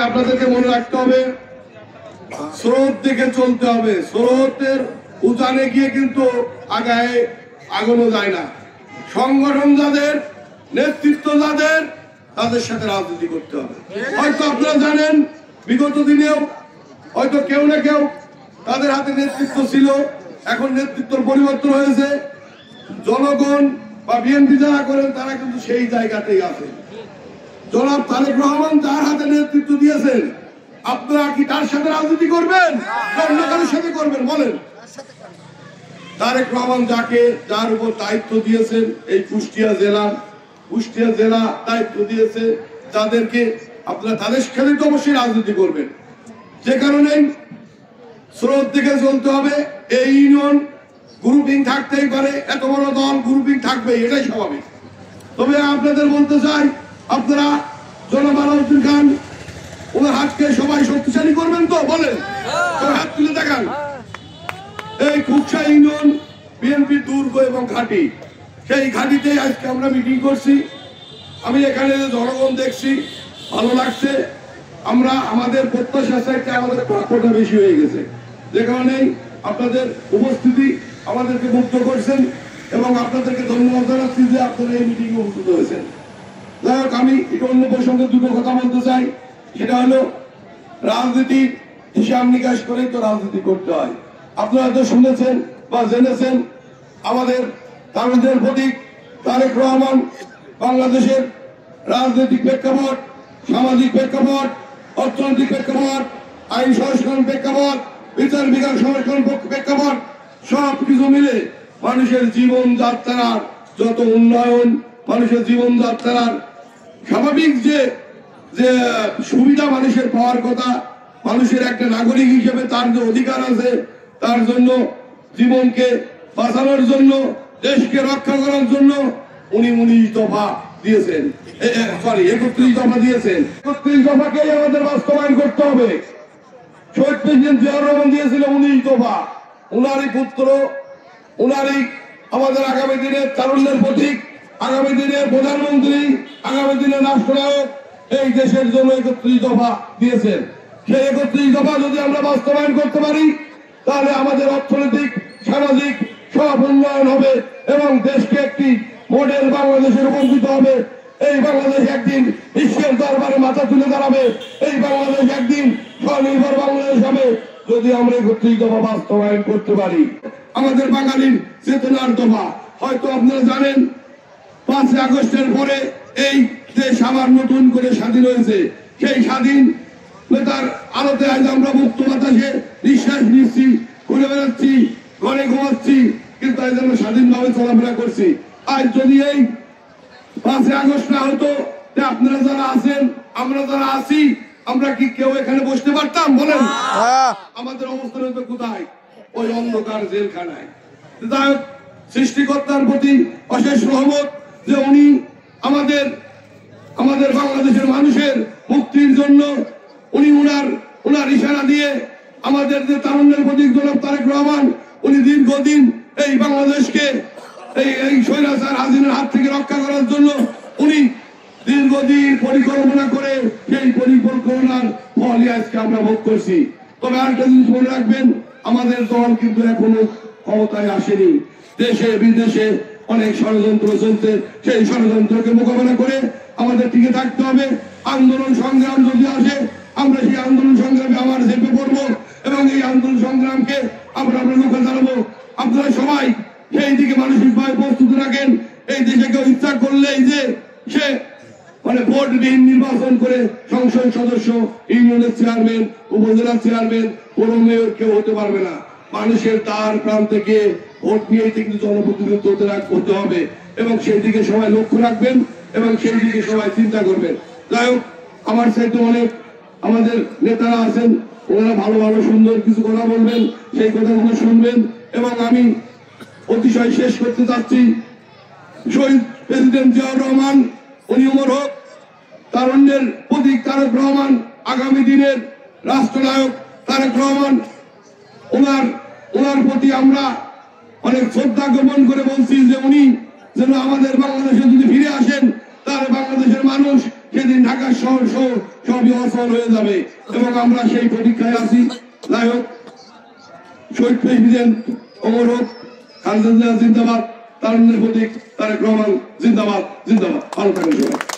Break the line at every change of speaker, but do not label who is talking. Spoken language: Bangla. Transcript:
আপনাদেরকে মনে রাখতে হবে, স্রোত দেখে চলতে হবে। স্রোতের উজানে গিয়ে কিন্তু আগায় আগানো যায় না। সংগঠন যাদের, নেতৃত্ব যাদের, তাদের সাথে রাজনীতি করতে হবে। হয়তো আপনারা জানেন বিগত দিনেও হয়তো কেউ না কেউ তাদের হাতে নেতৃত্ব ছিল, এখন নেতৃত্বের পরিবর্তন হয়েছে। জনগণ বা বিএনপি যারা করেন তারা কিন্তু সেই জায়গাতেই আছে। জনাব তারেক রহমান যার হাতে নেতৃত্ব দিয়েছেন, আপনারা কি তার সাথে রাজনীতি করবেন না অন্য কারোর সাথে করবেন? বলেন। তারেক রহমান যার উপর দায়িত্ব দিয়েছেন, এই কুষ্টিয়া জেলা দায়িত্ব দিয়েছে যাদেরকে, আপনারা তাদের সাথে তো অবশ্যই রাজনীতি করবেন। যে কারণে স্রোত দেখে চলতে হবে। এই ইউনিয়ন গ্রুপিং থাকতেই পারে, এত বড় দল গ্রুপিং থাকবে, এটাই স্বাভাবিক। তবে আপনাদের বলতে চাই, আপনারা জনাব আলাউদ্দিন খান ওনার হাতকে সবাই শক্তিশালী করবেন তো? বলেন, হাত তুলে দেখান। এই খুকসা ইউনিয়ন বিএনপি দুর্গ এবং ঘাঁটি, সেই ঘাঁটিতেই আজকে আমরা মিটিং করছি। আমি এখানে জনগণ দেখছি, ভালো লাগছে। আমরা আমাদের প্রত্যাশা চাইতে আমাদের প্রাপ্যটা বেশি হয়ে গেছে, যে কারণে আপনাদের উপস্থিতি আমাদেরকে মুগ্ধ করছেন এবং আপনাদেরকে ধন্যবাদ জানাচ্ছি যে আপনারা এই মিটিংয়ে উপস্থিত হয়েছেন। যাই হোক, আমি একটু অন্য প্রসঙ্গে দুটো কথা বলতে চাই। সেটা হলো রাজনীতির হিসাব নিকাশ করেই তো রাজনীতি করতে হয়। আপনারা তো শুনেছেন বা জেনেছেন, আমাদের তারুণ্যের প্রতীক তারেক রহমান বাংলাদেশের রাজনৈতিক প্রেক্ষাপট, সামাজিক প্রেক্ষাপট, অর্থনৈতিক প্রেক্ষাপট, আইন সংস্করণ প্রেক্ষাপট, বিচার বিভাগ সংস্করণ প্রেক্ষাপট সব কিছু মিলে মানুষের জীবনযাত্রার যত উন্নয়ন, মানুষের জীবনযাত্রার স্বাভাবিক যে সুবিধা মানুষের পাওয়ার কথা, মানুষের একটা নাগরিক হিসেবে তার যে অধিকার আছে, তার জন্য জীবনকে বাঁচানোর জন্য, দেশকে রক্ষা করার জন্য উনি 19 দফা দিয়েছেন, 31 দফা দিয়েছেন। 31 দফাকেই আমাদের বাস্তবায়ন করতে হবে। শহীদ প্রেসিডেন্ট জিয়াউর রহমান দিয়েছিল 19 দফা। উনারই পুত্র, উনারই আমাদের আগামী দিনের তারুণ্যের প্রতীক, আগামী দিনের প্রধানমন্ত্রী, আগামী দিনের রাষ্ট্রনায়ক এই দেশের জন্য 31 দফা দিয়েছেন। সেই 31 দফা যদি আমরা বাস্তবায়ন করতে পারি, তাহলে আমাদের অর্থনৈতিক, সামাজিক সব উন্নয়ন হবে এবং দেশকে একটি মডেল বাংলাদেশে রূপান্তরিত হবে। এই বাংলাদেশ একদিন বিশ্বের দরবারে মাথা তুলে দাঁড়াবে। এই বাংলাদেশ একদিন স্বনির্ভর বাংলাদেশ হবে যদি আমরা 31 দফা বাস্তবায়ন করতে পারি। আমাদের বাঙালির চেতনার দফা, হয়তো আপনারা জানেন 5 আগস্টের পরে এই দেশ আবার নতুন করে স্বাধীন হয়েছে। সেই স্বাধীন নেতার আলোতে আজ আমরা মুক্ত বাতাসে নিঃশ্বাস নিচ্ছি, ঘুরে বেড়াচ্ছি, ঘরে ঘুমাচ্ছি, কিন্তু আজ আমরা স্বাধীনভাবে চলাফেরা করছি। আজ যদি এই 5 আগস্ট না হতো, আপনারা যারা আছেন, আমরা যারা আছি, আমরা কি কেউ এখানে বসতে পারতাম? বলেন। আমাদের অবস্থান হতো কোথায়? ওই অন্ধকার জেলখানায়। যাই হোক, সৃষ্টিকর্তার প্রতি অশেষ রহমত যে উনি আমাদের বাংলাদেশের মানুষের মুক্তির জন্য উনি উনার ইশারা দিয়ে আমাদের যে তারুণ্যের প্রতীক জনাব তারেক রহমান, উনি দীর্ঘদিন এই বাংলাদেশকে এই স্বৈরাচার হাসিনার হাত থেকে রক্ষা করার জন্য উনি দীর্ঘদিন পরিকল্পনা করে সেই পরিকল্পনার ফলই আজকে আমরা ভোগ করছি। তবে আরেকটা জিনিস মনে রাখবেন, আমাদের দল কিন্তু এখনো ক্ষমতায় আসেনি। দেশে বিদেশে অনেক ষড়যন্ত্র চলছে, সেই ষড়যন্ত্রকে মোকাবেলা করে আমাদের টিকে থাকতে হবে। আন্দোলন সংগ্রাম যদি আসে, আমরা সেই আন্দোলন সংগ্রামে আবার ঝেঁপে পড়বো এবং এই আন্দোলন সংগ্রামকে আমরা রুখে দাঁড়াবো। আপনারা সবাই সেই দিকে মানসিকভাবে প্রস্তুত রাখেন। এই দেশে কেউ ইচ্ছা করলেই যে সে ভোট দিন নির্বাচন করে সংসদ সদস্য, ইউনিয়নের চেয়ারম্যান, উপজেলার চেয়ারম্যান, কোন মেয়র কেউ হতে পারবে না। মানুষের তার প্রান্তে গিয়ে ভোট নিয়ে কিন্তু জনপ্রতিনিধিত্ব হতে হবে এবং সেই দিকে সবাই লক্ষ্য রাখবেন এবং সেই দিকে সবাই চিন্তা করবেন। যাই হোক, আমার সাথে অনেক আমাদের নেতারা আছেন, ওনারা ভালো ভালো সুন্দর কিছু কথা বলবেন, সেই কথাগুলো শুনবেন এবং আমি অতিশয় শেষ করতে চাচ্ছি। শহীদ প্রেসিডেন্ট জিয়াউর রহমান, উনি উমর হোক, তারুণ্যের প্রতীক তারেক রহমান, আগামী দিনের রাষ্ট্রনায়ক তারেক রহমান, ওনার প্রতি আমরা অনেক শ্রদ্ধা জ্ঞাপন করে বলছি যে উনি যেন আমাদের বাংলাদেশে যদি ফিরে আসেন, তাহলে বাংলাদেশের মানুষ সেদিন ঢাকা শহর সবই অচল হয়ে যাবে এবং আমরা সেই প্রতীক্ষায় আছি। যাই হোক, শহীদ প্রেসিডেন্ট অমর হোক, খালেদা জিয়া জিন্দাবাদ, তারুণ্যের প্রতীক তারেক রহমান জিন্দাবাদ, জিন্দাবাদ। ভালো থাকেন সবাই।